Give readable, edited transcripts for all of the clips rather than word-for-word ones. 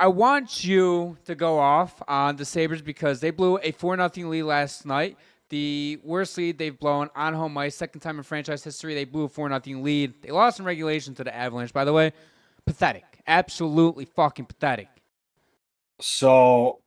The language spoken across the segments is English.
I want you to go off on the Sabres because they blew a 4-0 lead last night. The worst lead they've blown on home ice. Second time in franchise history they blew a 4-0 lead. They lost in regulation to the Avalanche, by the way. Pathetic. Absolutely fucking pathetic. So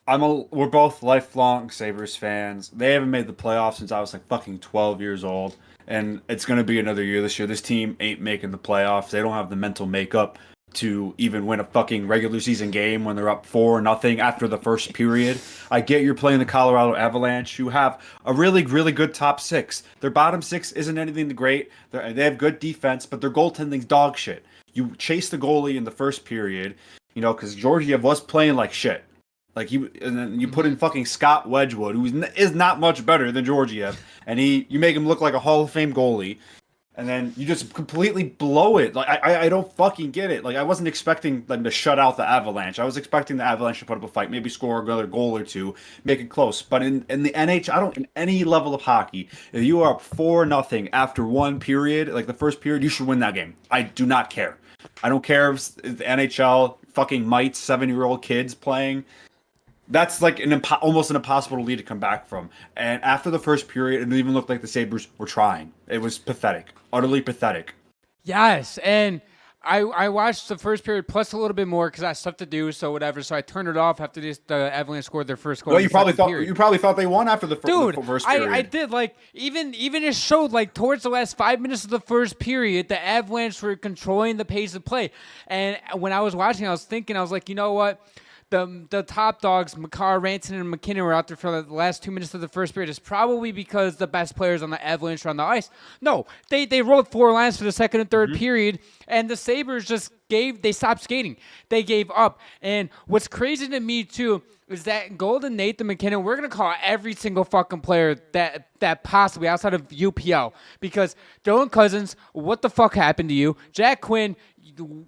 we're both lifelong Sabres fans. They haven't made the playoffs since I was like fucking 12 years old. And it's going to be another year this year. This team ain't making the playoffs. They don't have the mental makeup to even win a fucking regular season game when they're up 4-0 after the first period. I get you're playing the Colorado Avalanche. You have a really, really good top six. Their bottom six isn't anything great. They have good defense, but their goaltending's dog shit. You chase the goalie in the first period, because Georgiev was playing like shit. And then you put in fucking Scott Wedgwood, who is not much better than Georgiev, and you make him look like a Hall of Fame goalie. And then you just completely blow it. Like I don't fucking get it. Like I wasn't expecting them to shut out the Avalanche. I was expecting the Avalanche to put up a fight, maybe score another goal or two, make it close. But in the NHL, in any level of hockey, if you are up 4-0 after one period, like the first period, you should win that game. I do not care. I don't care if the NHL fucking mites 7-year-old kids playing. That's like almost an impossible lead to come back from. And after the first period, it didn't even look like the Sabres were trying. It was pathetic. Utterly pathetic. Yes, and I watched the first period plus a little bit more because I had stuff to do, so whatever. So I turned it off after the Avalanche scored their first goal. Well, you probably thought they won after the first period. I did. Like even it showed like towards the last 5 minutes of the first period, the Avalanche were controlling the pace of play. And when I was watching, I was thinking, I was like, you know what? The top dogs, Makar, Rantanen, and McKinnon were out there for the last 2 minutes of the first period. It's probably because the best players on the Avalanche are on the ice. No, they rolled 4 lines for the second and third period, and the Sabres they stopped skating. They gave up. And what's crazy to me, too, is that Golden Nathan McKinnon, we're going to call every single fucking player that possibly outside of UPL. Because Dylan Cousins, what the fuck happened to you? Jack Quinn, you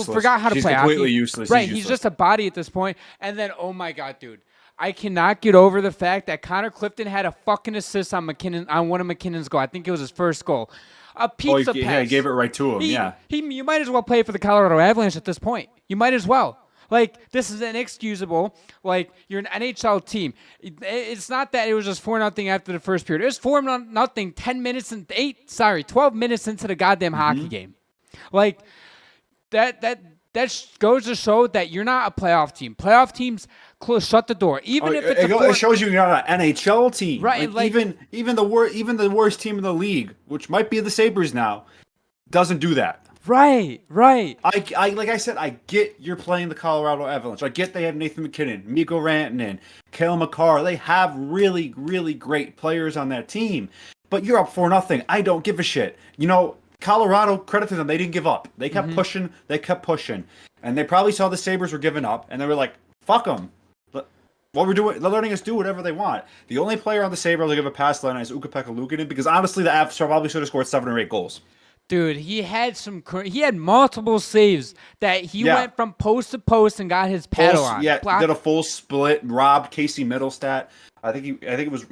forgot how to play hockey. He's completely useless. Right, he's just a body at this point. And then, oh my God, dude. I cannot get over the fact that Connor Clifton had a fucking assist on one of McKinnon's goals. I think it was his first goal. A pizza pass. Yeah, he gave it right to him, You might as well play for the Colorado Avalanche at this point. You might as well. Like, this is inexcusable. Like, you're an NHL team. It's not that it was just 4-0 after the first period. It was 4-0 12 minutes into the goddamn hockey game. Like, that goes to show that you're not a playoff team. Playoff teams shut the door. Even if it shows you you're not an NHL team. Right. Even the worst team in the league, which might be the Sabres now, doesn't do that. Right. I like I said, I get you're playing the Colorado Avalanche. I get they have Nathan McKinnon, Mikko Rantanen, Cale Makar. They have really, really great players on that team. But you're up 4-0. I don't give a shit. Colorado, credit to them, they didn't give up. They kept pushing. And they probably saw the Sabres were giving up, and they were like, fuck them. What we're doing, they're letting us do whatever they want. The only player on the Sabres to give a pass line is Ukko-Pekka Luukkonen, because honestly, the Avs probably should have scored 7 or 8 goals. Dude, he had multiple saves that he went from post to post and got his paddle on. Yeah, did a full split, robbed Casey Middlestat. I think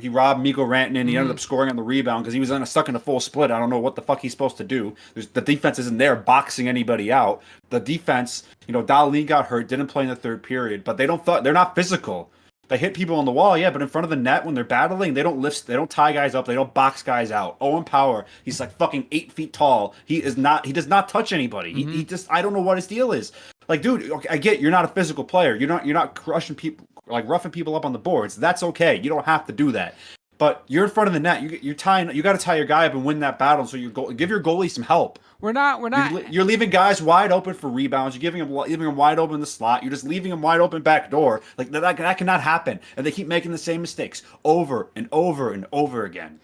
he robbed Mikko Rantanen. He ended up scoring on the rebound because he was stuck in a full split. I don't know what the fuck he's supposed to do. The defense isn't there boxing anybody out. The defense, Dahlin got hurt, didn't play in the third period, but they're not physical. They hit people on the wall, but in front of the net when they're battling, they don't tie guys up, they don't box guys out. Owen Power, he's like fucking 8 feet tall. He does not touch anybody. He just, I don't know what his deal is. Like, dude, okay, I get you're not a physical player. You're not crushing people, like roughing people up on the boards. That's okay. You don't have to do that. But you're in front of the net. You got to tie your guy up and win that battle. So give your goalie some help. We're not. You're leaving guys wide open for rebounds. You're leaving them wide open in the slot. You're just leaving them wide open back door. Like that cannot happen. And they keep making the same mistakes over and over and over again.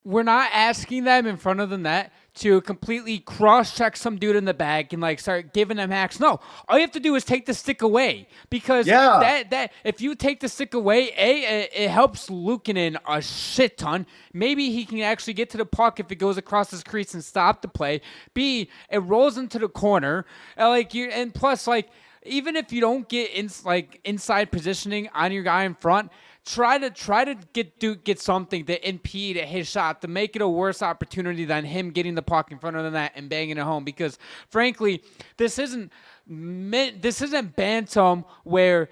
We're not asking them in front of the net to completely cross-check some dude in the back and start giving them hacks. No, all you have to do is take the stick away because that if you take the stick away, it helps Luukkonen a shit ton. Maybe he can actually get to the puck if it goes across his crease and stop the play. B, it rolls into the corner, and plus even if you don't get inside positioning on your guy in front. try to get something to impede his shot, to make it a worse opportunity than him getting the puck in front of the net and banging it home. Because frankly, this isn't Bantam where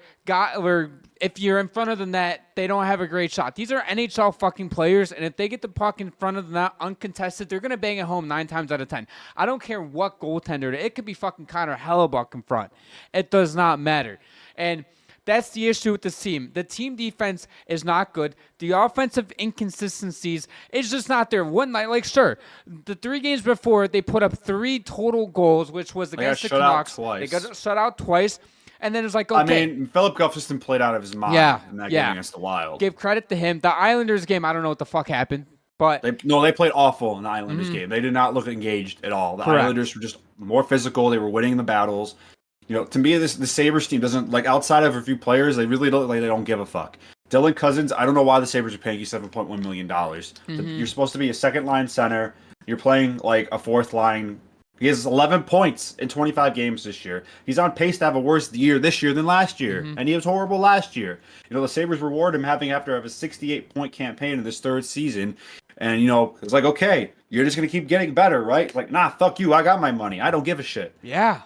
if you're in front of the net, they don't have a great shot. These are NHL fucking players, and if they get the puck in front of the net uncontested, they're gonna bang it home 9 times out of 10. I don't care what goaltender. It could be fucking Connor Hellebuck in front. It does not matter. And that's the issue with this team. The team defense is not good. The offensive inconsistencies is just not there. One night, like, sure, the 3 games before, they put up 3 total goals, which was against the Canucks. They got shut out twice. And then it's like, okay. I mean, Philip Gustafsson played out of his mind in that game against the Wild. Give credit to him. The Islanders game, I don't know what the fuck happened. But they played awful in the Islanders game. They did not look engaged at all. The Islanders were just more physical. They were winning the battles. You know, to me, the Sabres team doesn't, like, outside of a few players, they really don't, like, they don't give a fuck. Dylan Cousins, I don't know why the Sabres are paying you $7.1 million. You're supposed to be a second-line center. You're playing, like, a fourth-line. He has 11 points in 25 games this year. He's on pace to have a worse year this year than last year, and he was horrible last year. You know, the Sabres reward him after a 68-point campaign in this 3rd season. And, you know, it's like, okay, you're just going to keep getting better, right? Like, nah, fuck you. I got my money. I don't give a shit. Yeah.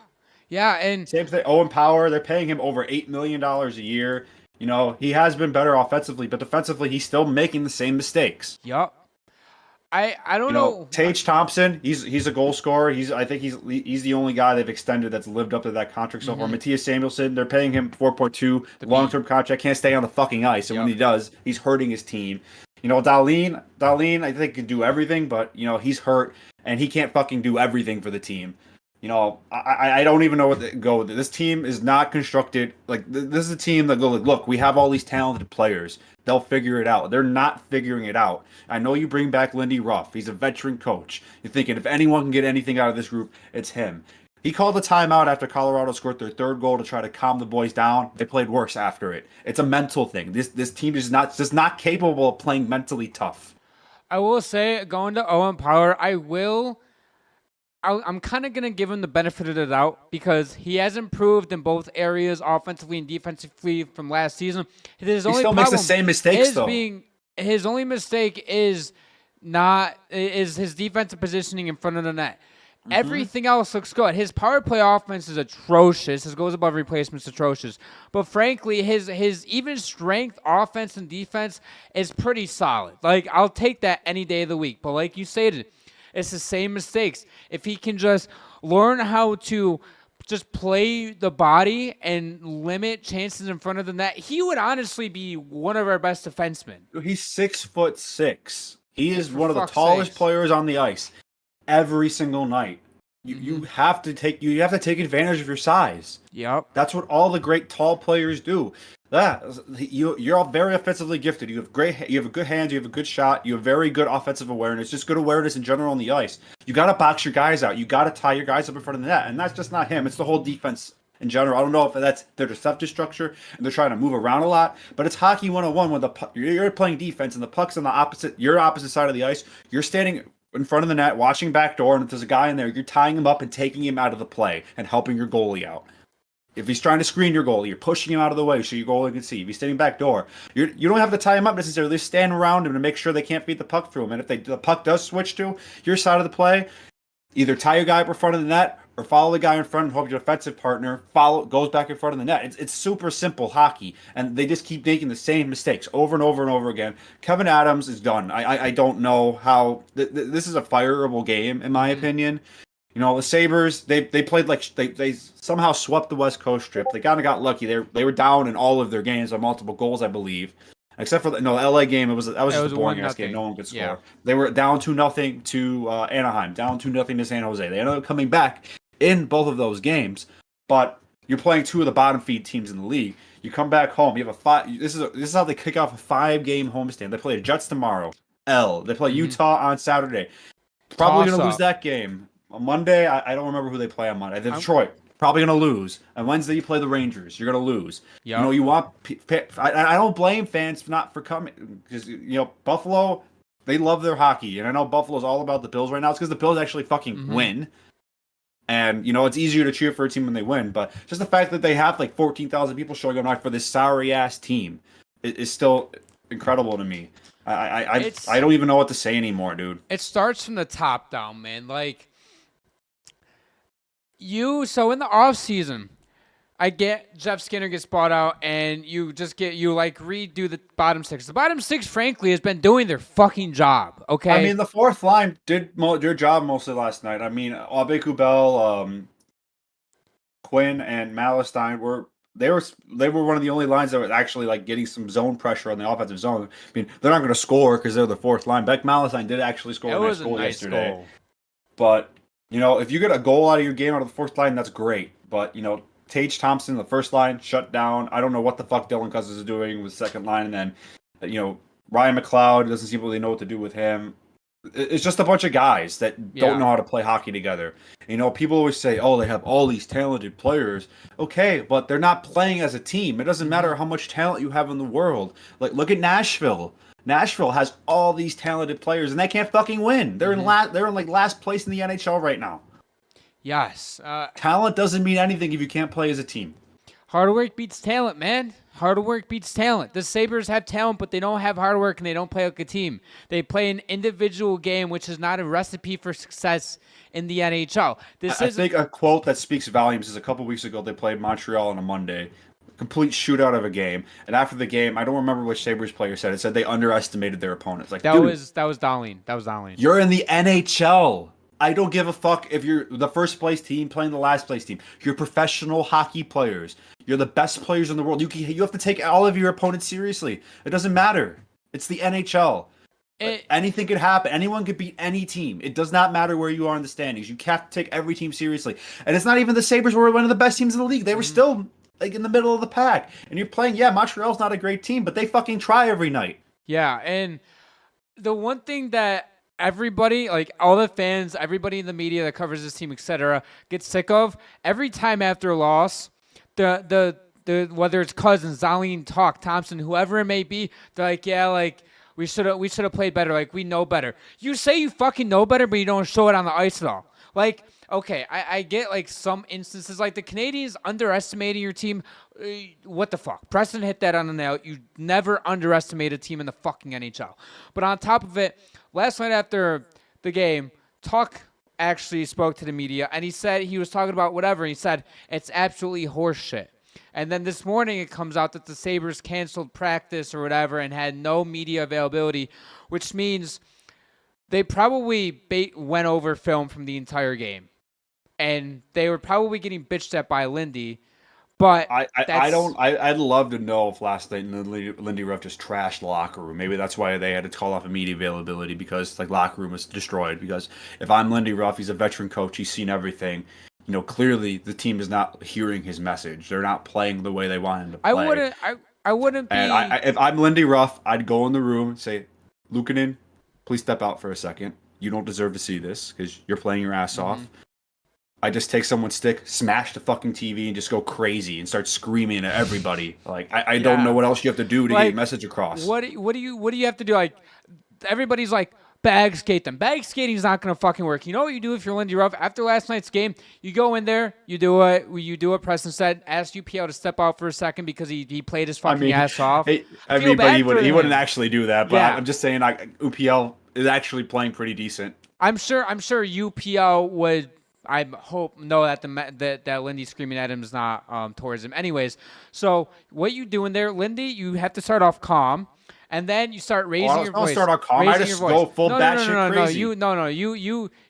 Yeah, and same thing. Owen Power, they're paying him over $8 million a year. You know, he has been better offensively, but defensively, he's still making the same mistakes. Yup. I don't know. Tage Thompson, he's a goal scorer. I think he's the only guy they've extended that's lived up to that contract so far. Matthias Samuelsson, they're paying him $4.2 long-term contract. Can't stay on the fucking ice, and when he does, he's hurting his team. You know, Dahlin, I think can do everything, but you know he's hurt and he can't fucking do everything for the team. You know, I don't even know what to go with. This team is not constructed. Like, this is a team that go, like, look, we have all these talented players. They'll figure it out. They're not figuring it out. I know you bring back Lindy Ruff. He's a veteran coach. You're thinking if anyone can get anything out of this group, it's him. He called a timeout after Colorado scored their 3rd goal to try to calm the boys down. They played worse after it. It's a mental thing. This team is just not capable of playing mentally tough. I will say, going to Owen Power, I'm kind of going to give him the benefit of the doubt because he has improved in both areas, offensively and defensively, from last season. He still makes the same mistakes, though. His only mistake is his defensive positioning in front of the net. Everything else looks good. His power play offense is atrocious. His goals above replacement is atrocious. But frankly, his even strength, offense, and defense is pretty solid. Like, I'll take that any day of the week. But like you stated, it's the same mistakes. If he can just learn how to just play the body and limit chances in front of the net, he would honestly be one of our best defensemen. He's 6'6". He is one of the tallest players on the ice every single night. You have to take advantage of your size. Yep. That's what all the great tall players do. You're all very offensively gifted. You have good hands, you have a good shot, you have very good offensive awareness, just good awareness in general on the ice. You got to box your guys out. You got to tie your guys up in front of the net, and that's just not him. It's the whole defense in general. I don't know if that's their deceptive structure and they're trying to move around a lot, but it's hockey 101 when you're playing defense and the puck's on your opposite side of the ice. You're standing in front of the net, watching back door, and if there's a guy in there, you're tying him up and taking him out of the play and helping your goalie out. If he's trying to screen your goalie, you're pushing him out of the way so your goalie can see. If he's standing back door, you don't have to tie him up necessarily. Just stand around him to make sure they can't feed the puck through him. And if the puck does switch to your side of the play, either tie your guy up in front of the net or follow the guy in front and hope your defensive partner goes back in front of the net. It's super simple hockey, and they just keep making the same mistakes over and over and over again. Kevin Adams is done. I don't know how this is a fireable game in my opinion. You know, the Sabres, they played like they somehow swept the West Coast trip. They kind of got lucky. They were down in all of their games by multiple goals, I believe. Except for the LA game, that was just a boring ass game. No one could score. Yeah. They were down 2-0 to Anaheim, down 2-0 to San Jose. They ended up coming back in both of those games, but you're playing 2 of the bottom feed teams in the league. You come back home. You have This is how they kick off a 5-game homestand. They play the Jets tomorrow. They play Utah on Saturday. Probably going to lose that game. On Monday, I don't remember who they play on Monday. Detroit. Probably going to lose. On Wednesday, you play the Rangers. You're going to lose. Yep. You know, you want... I don't blame fans for coming. Because, you know, Buffalo, they love their hockey. And I know Buffalo's all about the Bills right now. It's because the Bills actually fucking win. And, you know, it's easier to cheer for a team when they win. But just the fact that they have, like, 14,000 people showing up for this sorry-ass team. is still incredible to me. I It's don't even know what to say anymore, dude. it starts from the top down, man. Like so in the off season, I get Jeff Skinner gets bought out, and you like redo the bottom six. The bottom six, frankly, has been doing their fucking job. I Okay, mean, the fourth line did their job mostly last night. I mean, Abe Quinn and Malestein were one of the only lines that was actually like getting some zone pressure on the offensive zone. I mean, they're not going to score because they're the fourth line. Beck Malestein did actually score it a nice was a goal nice yesterday. goal. But if you get a goal out of your game out of the fourth line, that's great. But Tage Thompson, the first line, shut down. I don't know what the fuck Dylan Cousins is doing with second line, and then Ryan McLeod doesn't seem to really know what to do with him. It's just a bunch of guys that don't know how to play hockey together. People always say, "Oh, they have all these talented players." Okay, but they're not playing as a team. It doesn't matter how much talent you have in the world. Like, look at Nashville. Nashville has all these talented players, and they can't fucking win. They're they're in like last place in the NHL right now. Yes, Talent doesn't mean anything if you can't play as a team. hard work beats talent, man. Hard work beats talent. The Sabres have talent, but they don't have hard work, and they don't play like a team. They play an individual game, which is not a recipe for success in the NHL. I think a quote that speaks volumes is a couple weeks ago they played Montreal on a Monday. Complete shootout of a game. And after the game, I don't remember which Sabres player said it. Said they underestimated their opponents. Like, that dude, was Darlene. That was Darlene. you're in the NHL. I don't give a fuck if you're the first place team playing the last place team. You're professional hockey players. You're the best players in the world. You have to take all of your opponents seriously. It doesn't matter. It's the NHL. Anything could happen. Anyone could beat any team. It does not matter where you are in the standings. You have to take every team seriously. And it's not even the Sabres were one of the best teams in the league. They were still like in the middle of the pack. And you're playing, Montreal's not a great team, but they fucking try every night. Yeah, and the one thing that everybody, like all the fans, everybody in the media that covers this team, etc., gets sick of every time after a loss, the whether it's Cousins, Darlene, Thompson, whoever it may be, they're like, yeah, like we should have played better. Like we know better. You say you fucking know better, but you don't show it on the ice at all. Like, okay, I get like some instances like the Canadians underestimating your team. What the fuck? Preston hit that on the nail. You never underestimate a team in the fucking NHL. But on top of it, last night after the game, Tuck actually spoke to the media, and he said he was talking about whatever. And he said it's absolutely horseshit. And then this morning it comes out that the Sabres canceled practice or whatever and had no media availability, which means they probably went over film from the entire game. And they were probably getting bitched at by Lindy. But I'd love to know if last night Lindy Ruff just trashed the locker room. Maybe that's why they had to call off media availability because like locker room was destroyed. Because if I'm Lindy Ruff, he's a veteran coach, he's seen everything. Clearly the team is not hearing his message. They're not playing the way they want him to play. I wouldn't be. And if I'm Lindy Ruff, I'd go in the room and say, Luukkonen, please step out for a second. You don't deserve to see this because you're playing your ass off. I just take someone's stick, smash the fucking TV, and just go crazy and start screaming at everybody. Like I don't know what else you have to do to get your message across. What do you have to do? Like everybody's like bag skate them. Bag skating is not gonna fucking work. You know what you do if you're Lindy Ruff? After last night's game, you go in there, you do what Preston said, ask UPL to step out for a second because he played his fucking ass off. He wouldn't actually do that, but I'm just saying UPL is actually playing pretty decent. I'm sure UPL would. I hope that Lindy screaming at him is not towards him. Anyways, so what you doing there, Lindy? You have to start off calm, and then you start raising your voice. Start off calm. I just go full batshit crazy.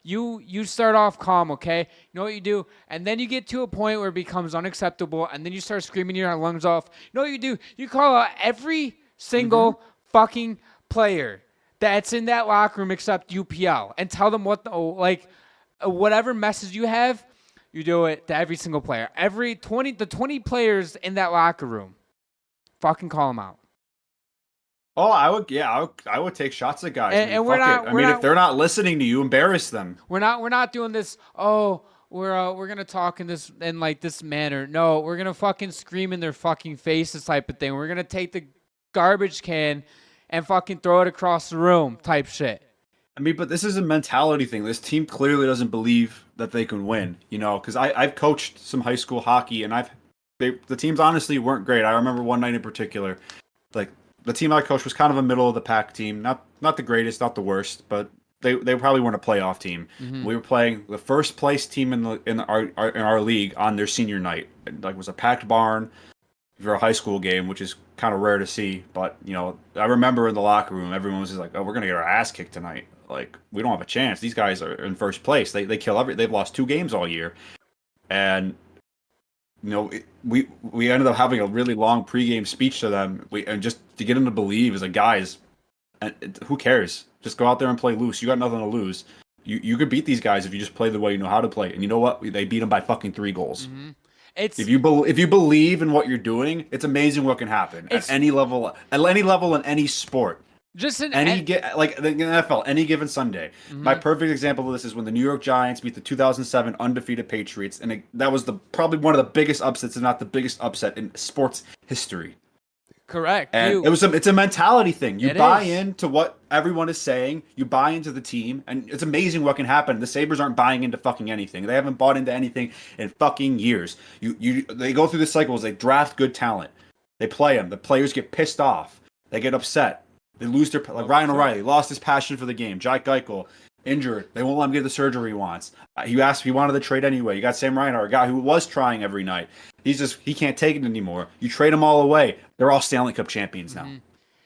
You start off calm, okay? You know what you do, and then you get to a point where it becomes unacceptable, and then you start screaming your lungs off. You know what you do? You call out every single fucking player that's in that locker room except UPL, and tell them whatever message you have, you do it to every single player. The 20 players in that locker room, fucking call them out. Oh, I would take shots at guys. And if they're not listening to you, embarrass them. We're not doing this. Oh, we're gonna talk in this manner. No, we're gonna fucking scream in their fucking faces type of thing. We're gonna take the garbage can and fucking throw it across the room type shit. I mean, but this is a mentality thing. This team clearly doesn't believe that they can win, because I've coached some high school hockey, and the teams honestly weren't great. I remember one night in particular, like the team I coached was kind of a middle of the pack team. Not the greatest, not the worst, but they probably weren't a playoff team. Mm-hmm. We were playing the first place team in our league on their senior night. Like, it was a packed barn for a high school game, which is kind of rare to see. But I remember in the locker room, everyone was just like, "Oh, we're gonna get our ass kicked tonight. Like, we don't have a chance. These guys are in first place. They kill They've lost 2 games all year." And we ended up having a really long pregame speech to them. And just to get them to believe is like, guys, who cares? Just go out there and play loose. You got nothing to lose. You could beat these guys if you just play the way you know how to play. And you know what? They beat them by fucking 3 goals. Mm-hmm. If you believe in what you're doing, it's amazing what can happen at any level in any sport. Just in like the NFL, any given Sunday. Mm-hmm. My perfect example of this is when the New York Giants beat the 2007 undefeated Patriots, and that was probably one of the biggest upsets, if not the biggest upset in sports history. Correct. And it's a mentality thing. You buy into what everyone is saying. You buy into the team, and it's amazing what can happen. The Sabres aren't buying into fucking anything. They haven't bought into anything in fucking years. They go through the cycles. They draft good talent. They play them. The players get pissed off. They get upset. They lose their Ryan O'Reilly lost his passion for the game. Jack Eichel injured. They won't let him get the surgery he wants. He asked if he wanted the trade anyway. You got Sam Reinhart, a guy who was trying every night. He can't take it anymore. You trade them all away. They're all Stanley Cup champions now. Mm-hmm.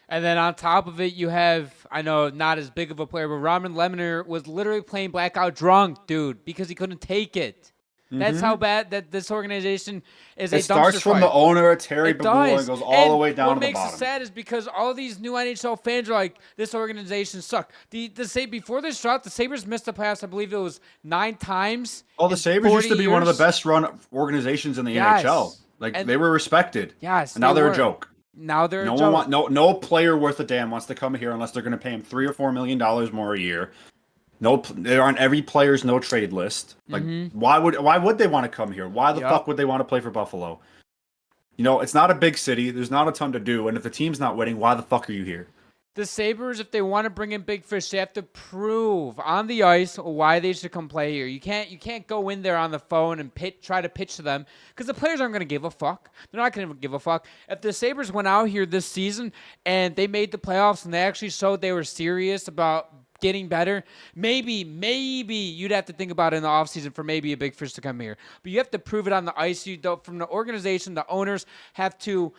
And then on top of it, you have, I know not as big of a player, but Robin Lehner was literally playing blackout drunk, dude, because he couldn't take it. Mm-hmm. That's how bad that this organization is. It starts from the owner, Terry Boulay, and goes all the way down to the bottom. What makes it sad is because all these new NHL fans are like, this organization sucked. Before this drought, the Sabres missed the playoffs, I believe it was 9 times. Oh, the Sabres used to be one of the best run organizations in the NHL. They were respected. Yes. And now they're a joke. Now they're a joke. No player worth a damn wants to come here unless they're going to pay him $3 or $4 million more a year. No, they're on every player's no trade list. Like, why would they want to come here? Why the fuck would they want to play for Buffalo? It's not a big city. There's not a ton to do. And if the team's not winning, why the fuck are you here? The Sabres, if they want to bring in big fish, they have to prove on the ice why they should come play here. You can't go in there on the phone and try to pitch to them because the players aren't going to give a fuck. They're not going to give a fuck. If the Sabres went out here this season and they made the playoffs and they actually showed they were serious about getting better, maybe you'd have to think about it in the offseason for maybe a big fish to come here. But you have to prove it on the ice. From the organization, the owners have to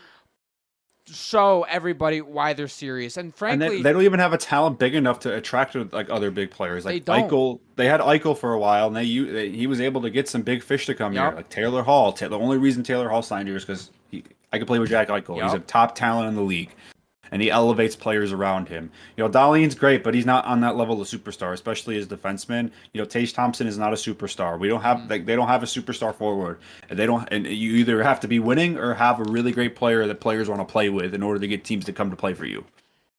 show everybody why they're serious. And frankly, they don't even have a talent big enough to attract like other big players. Like Eichel, they had Eichel for a while, and he was able to get some big fish to come here. Like Taylor Hall. The only reason Taylor Hall signed here is because I could play with Jack Eichel. He's a top talent in the league. And he elevates players around him. Dahlin's great, but he's not on that level of superstar, especially as defenseman. Tage Thompson is not a superstar. We don't have they don't have a superstar forward, and you either have to be winning or have a really great player that players want to play with in order to get teams to come to play for you.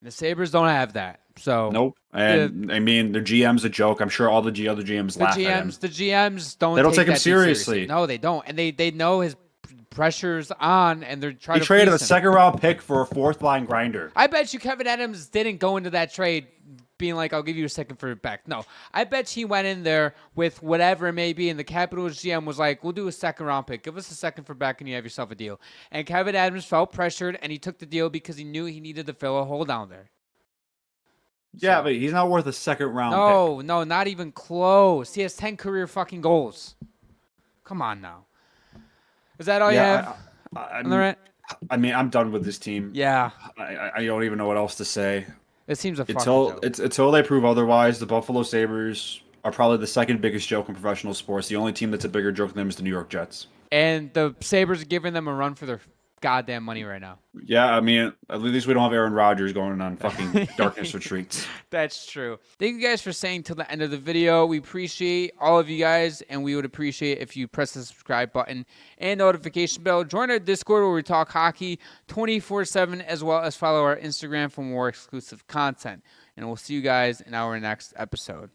The Sabres don't have that. So nope. And their GM's a joke. I'm sure all the other GMs laugh at him. The GMs don't take him seriously. No, they don't, and they know his pressure's on, and they're trying to. He traded a second-round pick for a fourth-line grinder. I bet you Kevin Adams didn't go into that trade being like, "I'll give you a second for it back." No, I bet he went in there with whatever it may be, and the Capitals GM was like, "We'll do a second-round pick. Give us a second for back, and you have yourself a deal." And Kevin Adams felt pressured, and he took the deal because he knew he needed to fill a hole down there. Yeah, but he's not worth a second-round pick. No, not even close. He has 10 career fucking goals. Come on now. Is that all you have? I mean, I'm done with this team. Yeah. I don't even know what else to say. It seems a fucking joke. Until they prove otherwise, the Buffalo Sabres are probably the second biggest joke in professional sports. The only team that's a bigger joke than them is the New York Jets. And the Sabres are giving them a run for their goddamn money right now. Yeah, I mean, at least we don't have Aaron Rodgers going on fucking darkness retreats. That's true. Thank you guys for staying till the end of the video. We appreciate all of you guys, and we would appreciate if you press the subscribe button and notification bell. Join our Discord where we talk hockey 24/7, as well as follow our Instagram for more exclusive content. And we'll see you guys in our next episode.